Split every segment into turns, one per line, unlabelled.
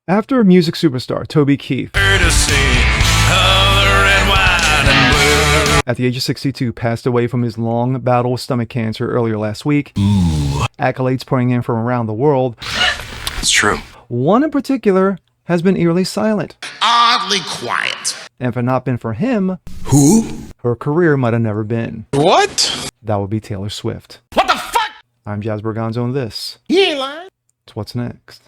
After music superstar Toby Keith, at the age of 62, passed away from his long battle with stomach cancer earlier last week. Accolades pouring in from around the world.
It's true.
One in particular has been eerily silent.
Oddly quiet.
And if it had not been for him,
Who?
her career might have never been.
What?
That would be Taylor Swift.
What the fuck?
I'm Jazz Berganzo, and this
He ain't lying.
is What's Next.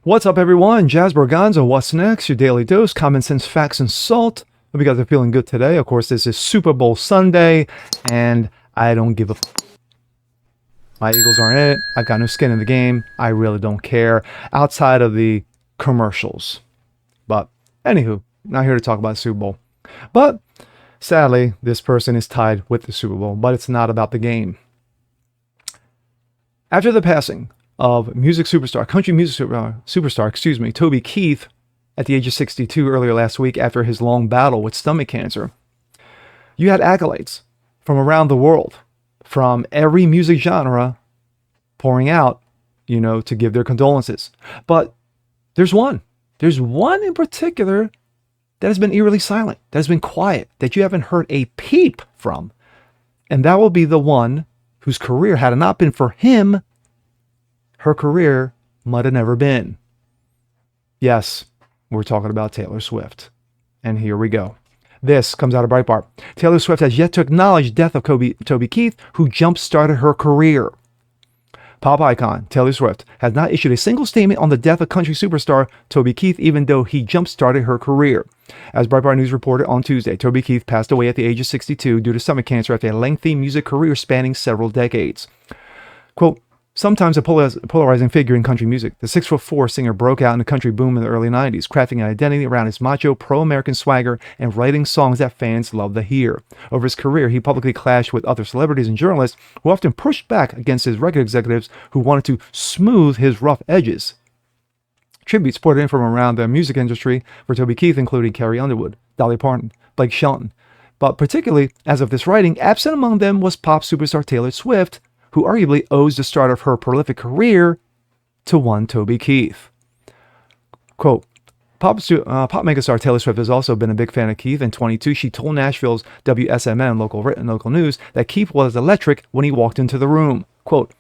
What's up, everyone? Jazz Berganzo, What's Next? Your daily dose, common sense, facts, and salt. Hope you guys are feeling good today. Of course, this is Super Bowl Sunday, and I don't give a My Eagles aren't in it. I've got no skin in the game. I really don't care outside of the commercials. But anywho, not here to talk about the Super Bowl. But sadly, this person is tied with the Super Bowl, but it's not about the game. After the passing of country music superstar, Toby Keith, at the age of 62 earlier last week after his long battle with stomach cancer, you had accolades from around the world, from every music genre pouring out, to give their condolences. But there's one in particular that has been eerily silent, that has been quiet, that you haven't heard a peep from. And that will be the one whose career, had it not been for him, her career might have never been. Yes, we're talking about Taylor Swift. And here we go. This comes out of Breitbart. Taylor Swift has yet to acknowledge death of Toby Keith, who jump-started her career. Pop icon Taylor Swift has not issued a single statement on the death of country superstar Toby Keith, even though he jump-started her career. As Breitbart News reported on Tuesday, Toby Keith passed away at the age of 62 due to stomach cancer after a lengthy music career spanning several decades. Quote, sometimes a polarizing figure in country music, the 6'4" singer broke out in the country boom in the early 90s, crafting an identity around his macho, pro-American swagger and writing songs that fans love to hear. Over his career, he publicly clashed with other celebrities and journalists who often pushed back against his record executives who wanted to smooth his rough edges. Tributes poured in from around the music industry for Toby Keith, including Carrie Underwood, Dolly Parton, Blake Shelton. But particularly, as of this writing, absent among them was pop superstar Taylor Swift, who arguably owes the start of her prolific career to one Toby Keith. Quote, pop megastar Taylor Swift has also been a big fan of Keith. In 2022, she told Nashville's WSMN local news that Keith was electric when he walked into the room. Quote,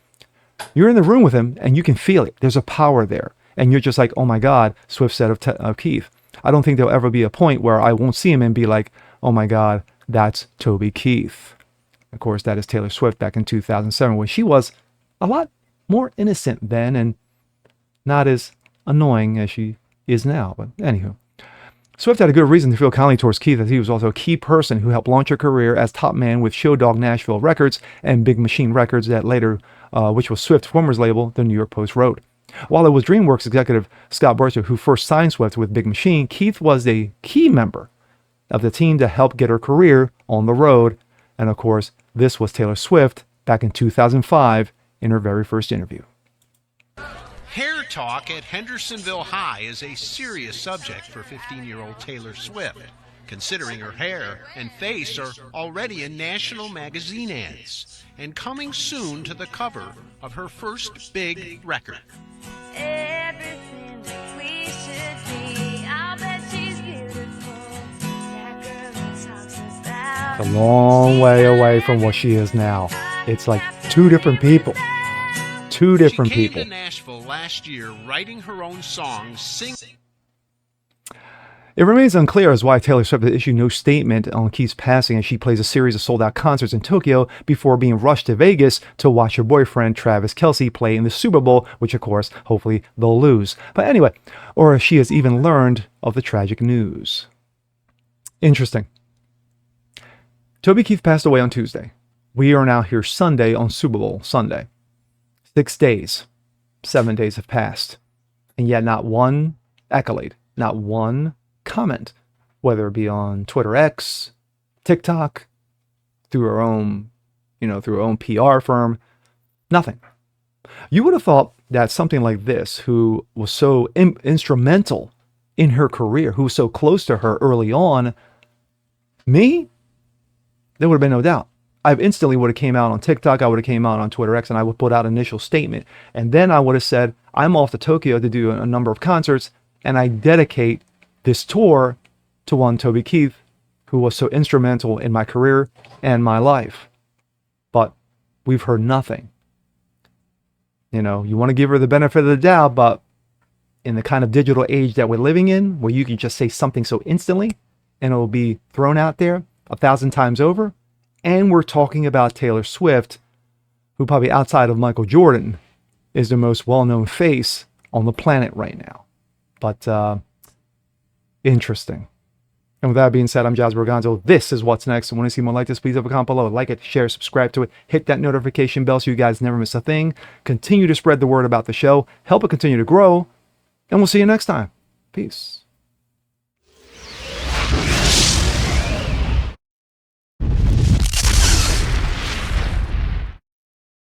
you're in the room with him and you can feel it. There's a power there. And you're just like, oh my God, Swift said of Keith. I don't think there'll ever be a point where I won't see him and be like, oh my God, that's Toby Keith. Of course, that is Taylor Swift back in 2007, when she was a lot more innocent then and not as annoying as she is now. But anywho, Swift had a good reason to feel kindly towards Keith, as he was also a key person who helped launch her career as top man with Show Dog Nashville Records and Big Machine Records, that later, which was Swift's former label, the New York Post wrote. While it was DreamWorks executive Scott Burcher who first signed Swift with Big Machine, Keith was a key member of the team to help get her career on the road. And of course, this was Taylor Swift back in 2005 in her very first interview.
Hair talk at Hendersonville High is a serious subject for 15-year-old Taylor Swift, considering her hair and face are already in national magazine ads and coming soon to the cover of her first big record.
Everything that we should be. I'll bet she's beautiful. That girl who talks about
A long way away from what she is now. It's like two different people. Two different
She
people.
came to Nashville last year writing her own songs, singing.
It remains unclear as why Taylor Swift has issued no statement on Keith's passing, as she plays a series of sold-out concerts in Tokyo before being rushed to Vegas to watch her boyfriend Travis Kelce play in the Super Bowl, which of course, hopefully, they'll lose. But anyway, or if she has even learned of the tragic news. Interesting. Toby Keith passed away on Tuesday. We are now here Sunday on Super Bowl Sunday. 6 days, 7 days have passed, and yet not one accolade, not one comment, whether it be on Twitter X, TikTok, through her own, through her own PR firm, nothing. You would have thought that something like this, who was so instrumental in her career, who was so close to her early on, me, there would have been no doubt. I instantly would have came out on TikTok. I would have came out on Twitter X, and I would put out an initial statement. And then I would have said, I'm off to Tokyo to do a number of concerts, and I dedicate this tour to one Toby Keith, who was so instrumental in my career and my life. But we've heard nothing. You know, you want to give her the benefit of the doubt, but in the kind of digital age that we're living in, where you can just say something so instantly and it will be thrown out there 1,000 times over, and we're talking about Taylor Swift, who probably outside of Michael Jordan is the most well-known face on the planet right now. But interesting. And with that being said, I'm Jazz Borgonzo. This is What's Next. And want to see more like this, please leave a comment below. Like it, share, subscribe to it. Hit that notification bell so you guys never miss a thing. Continue to spread the word about the show. Help it continue to grow. And we'll see you next time. Peace.